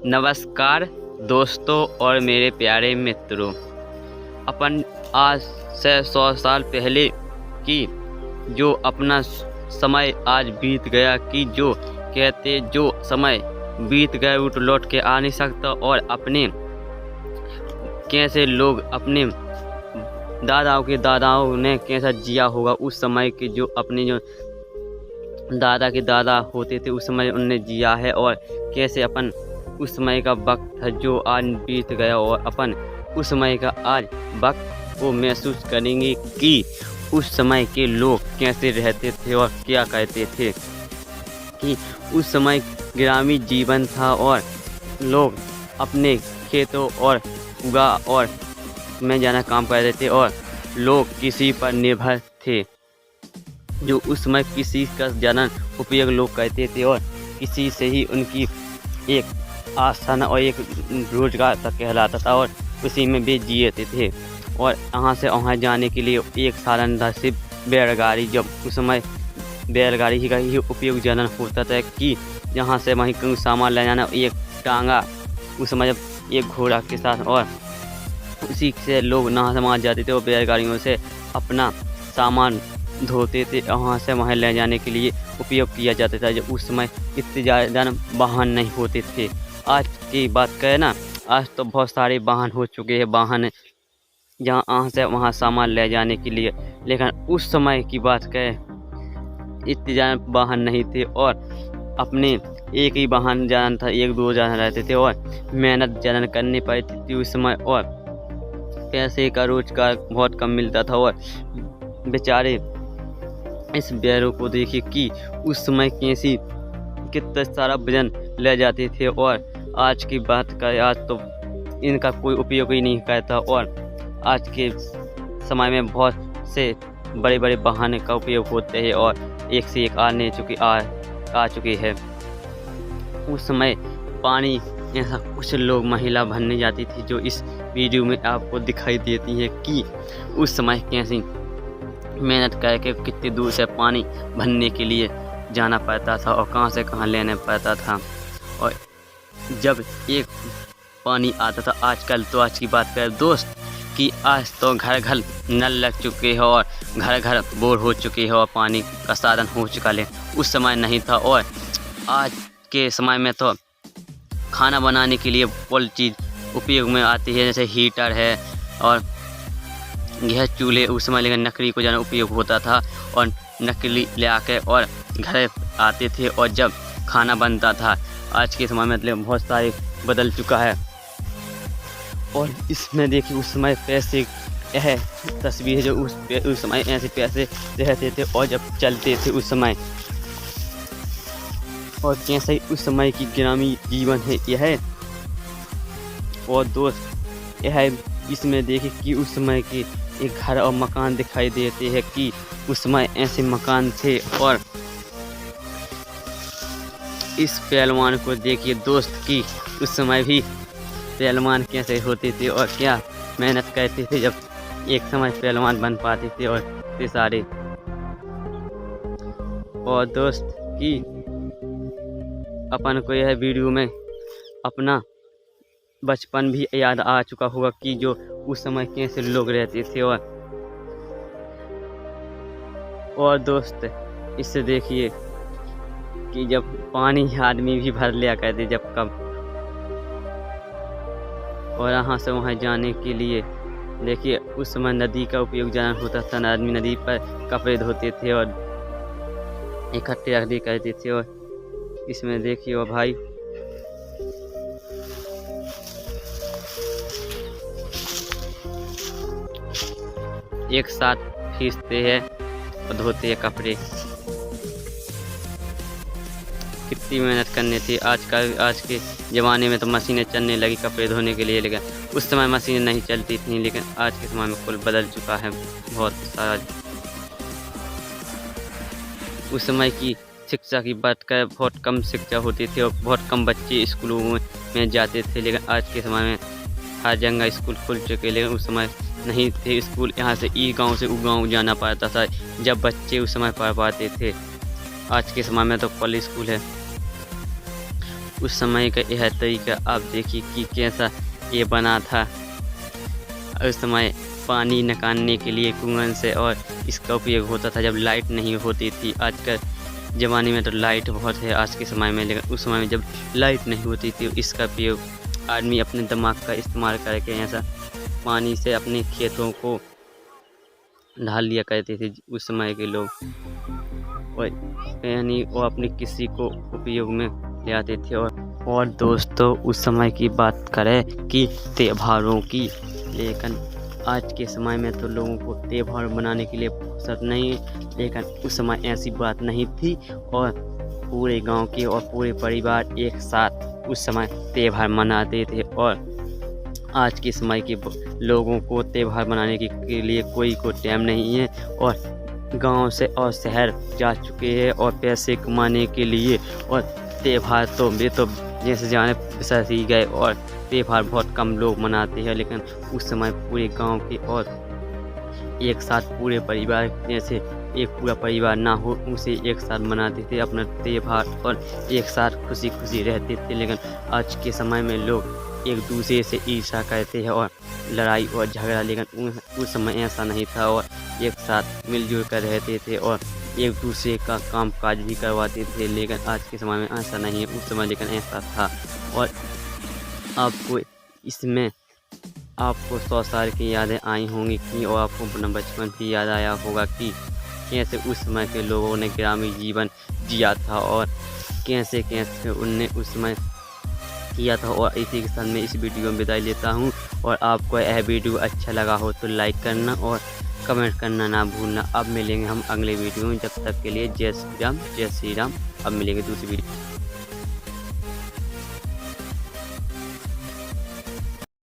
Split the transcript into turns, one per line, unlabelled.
नमस्कार दोस्तों और मेरे प्यारे मित्रों। अपन आज से 100 साल पहले की जो अपना समय आज बीत गया कि जो कहते जो समय बीत गया वो तो लौट के आ नहीं सकता, और अपने कैसे लोग अपने दादाओं के दादाओं ने कैसा जिया होगा उस समय के, जो अपने जो दादा के दादा होते थे उस समय उनने जिया है, और कैसे अपन उस समय का वक्त है जो आज बीत गया, और अपन उस समय का आज वक्त को महसूस करेंगे कि उस समय के लोग कैसे रहते थे और क्या कहते थे। कि उस समय ग्रामीण जीवन था और लोग अपने खेतों और उगा और में जाना काम करते थे, और लोग किसी पर निर्भर थे। जो उस समय किसी का ज़्यादा उपयोग लोग कहते थे, और किसी से ही उनकी एक आस्थान और एक रोजगार तक कहलाता था, और उसी में वे जीते थे। और यहाँ से वहाँ जाने के लिए एक साधन था सिर्फ बैलगाड़ी। जब उस समय बैलगाड़ी का ही उपयोग ज़्यादा होता था कि यहाँ से वहीं कहीं सामान ले जाना, एक टांगा उस समय जब एक घोड़ा के साथ, और उसी से लोग नहा समाज जाते थे और बैलगाड़ियों से अपना सामान धोते थे, वहाँ से वहाँ ले जाने के लिए उपयोग किया जाता था। जब उस समय इतने ज़्यादा वाहन नहीं होते थे। आज की बात करें ना, आज तो बहुत सारे वाहन हो चुके हैं, वाहन जहाँ यहाँ से वहाँ सामान ले जाने के लिए। लेकिन उस समय की बात करें इतने ज़्यादा वाहन नहीं थे, और अपने एक ही वाहन जाना था, एक दो जाना रहते थे, और मेहनत ज़्यादा करनी पड़ती थी उस समय, और पैसे का रोजगार बहुत कम मिलता था। और बेचारे इस बैलों को देखिए कि उस समय कैसी कितना सारा वजन ले जाते थे, और आज की बात करें आज तो इनका कोई उपयोग ही नहीं करता। और आज के समय में बहुत से बड़े बड़े वाहन का उपयोग होते हैं, और एक से एक आ चुके हैं। उस समय पानी ऐसा कुछ लोग महिला भरने जाती थी, जो इस वीडियो में आपको दिखाई देती है कि उस समय कैसी मेहनत करके कितनी दूर से पानी भरने के लिए जाना पड़ता था और कहाँ से कहाँ लेने पड़ता था। और जब एक पानी आता था, आजकल तो आज की बात करें दोस्त कि आज तो घर घर नल लग चुके हैं और घर घर बोर हो चुके हैं और पानी का साधन हो चुका है। उस समय नहीं था। और आज के समय में तो खाना बनाने के लिए कोई चीज़ उपयोग में आती है, जैसे हीटर है और गैस चूल्हे। उस समय लेकिन लकड़ी को ज़्यादा उपयोग होता था, और लकड़ी ले आके और घर आते थे और जब खाना बनता था। आज के समय में मतलब बहुत सारे बदल चुका है। और इसमें देखिए उस समय पैसे यह तस्वीर है, जो उस समय ऐसे पैसे रहते थे और जब चलते थे उस समय, और कैसे उस समय की ग्रामीण जीवन है यह। और दोस्त यह इसमें देखिए कि उस समय के एक घर और मकान दिखाई देते हैं कि उस समय ऐसे मकान थे। और इस पहलवान को देखिए दोस्त कि उस समय भी पहलवान कैसे होते थे और क्या मेहनत करते थे, जब एक समय पहलवान बन पाते थे और इतने सारे। और दोस्त कि अपन को यह वीडियो में अपना बचपन भी याद आ चुका होगा कि जो उस समय कैसे लोग रहते थे। और दोस्त इससे देखिए कि जब पानी आदमी भी भर लिया करते जब कब, और यहाँ से वहाँ जाने के लिए देखिए उस समय नदी का उपयोग ज़्यादा होता था। आदमी नदी पर कपड़े धोते थे और इकट्ठे रख दिया करते थे। और इसमें देखिए और भाई एक साथ खींचते हैं और धोते हैं कपड़े। कितनी मेहनत करनी थी। आज के ज़माने में तो मशीनें चलने लगी कपड़े धोने के लिए, लेकिन उस समय मशीनें नहीं चलती थी। लेकिन आज के समय में कुल बदल चुका है बहुत सारा। उस समय की शिक्षा की बात करें, बहुत कम शिक्षा होती थी और बहुत कम बच्चे स्कूलों में जाते थे। लेकिन आज के समय में हर जगह स्कूल खुल चुके, लेकिन उस समय नहीं थे स्कूल। यहाँ से ई गांव से उ गांव जाना पड़ता था जब बच्चे उस समय पढ़ पाते थे। आज के समय में तो कॉलेज स्कूल है। उस समय का यह तरीका आप देखिए कि कैसा ये बना था। उस समय पानी निकालने के लिए कुआं से, और इसका उपयोग होता था जब लाइट नहीं होती थी। आज के ज़माने में तो लाइट बहुत है आज के समय में, लेकिन उस समय में जब लाइट नहीं होती थी इसका उपयोग आदमी अपने दिमाग का इस्तेमाल करके ऐसा पानी से अपने खेतों को ढाल लिया करते थे उस समय के लोग, और यानी वो अपने किसी को उपयोग में ले आते थे। और दोस्तों उस समय की बात करें कि त्योहारों की, लेकिन आज के समय में तो लोगों को त्योहार मनाने के लिए फुर्सत नहीं है, लेकिन उस समय ऐसी बात नहीं थी और पूरे गांव के और पूरे परिवार एक साथ उस समय त्योहार मनाते थे। और आज के समय के लोगों को त्योहार मनाने के लिए कोई को टाइम नहीं है, और गांव से और शहर जा चुके हैं और पैसे कमाने के लिए, और त्योहार तो वे तो जैसे जाने बिसर ही गए, और त्योहार बहुत कम लोग मनाते हैं। लेकिन उस समय पूरे गांव के और एक साथ पूरे परिवार, जैसे एक पूरा परिवार ना हो उसे एक साथ मनाते थे अपना त्योहार, और एक साथ खुशी खुशी रहते थे। लेकिन आज के समय में लोग एक दूसरे से ईर्ष्या करते हैं और लड़ाई और झगड़ा, लेकिन उस समय ऐसा नहीं था, और एक साथ मिलजुल कर रहते थे और एक दूसरे का काम काज भी करवाते थे। लेकिन आज के समय में ऐसा नहीं है, उस समय लेकिन ऐसा था। और आपको इसमें आपको 100 साल की यादें आई होंगी कि, और आपको अपना बचपन भी याद आया होगा कि कैसे उस समय के लोगों ने ग्रामीण जीवन जिया था और कैसे कैसे उनने उस समय किया था। और इसी के साथ मैं इस वीडियो में विदाई लेता हूँ, और आपको यह वीडियो अच्छा लगा हो तो लाइक करना और कमेंट करना ना भूलना। अब मिलेंगे हम अगले वीडियो में, जब तक के लिए जय श्री राम जय श्री राम। अब मिलेंगे दूसरी वीडियो।